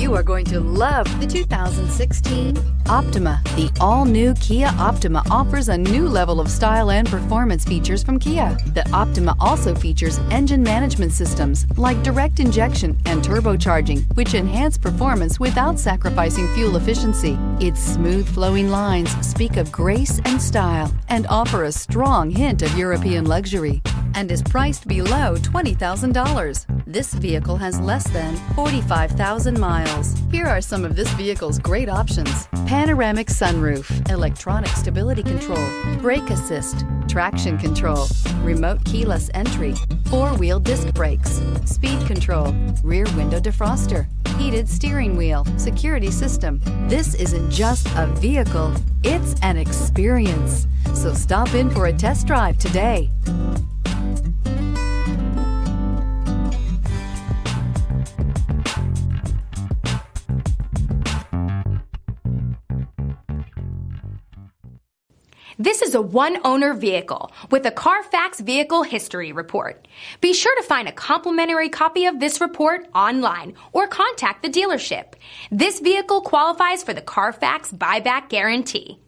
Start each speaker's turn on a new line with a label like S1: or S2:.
S1: You are going to love the 2016 Optima. The all-new Kia Optima offers a new level of style and performance features from Kia. The Optima also features engine management systems like direct injection and turbocharging, which enhance performance without sacrificing fuel efficiency. Its smooth flowing lines speak of grace and style and offer a strong hint of European luxury, and is priced below $20,000. This vehicle has less than 45,000 miles. Here are some of this vehicle's great options: panoramic sunroof, electronic stability control, brake assist, traction control, remote keyless entry, four-wheel disc brakes, speed control, rear window defroster, heated steering wheel, security system. This isn't just a vehicle, it's an experience. So stop in for a test drive today.
S2: This is a one-owner vehicle with a Carfax Vehicle History Report. Be sure to find a complimentary copy of this report online or contact the dealership. This vehicle qualifies for the Carfax Buyback Guarantee.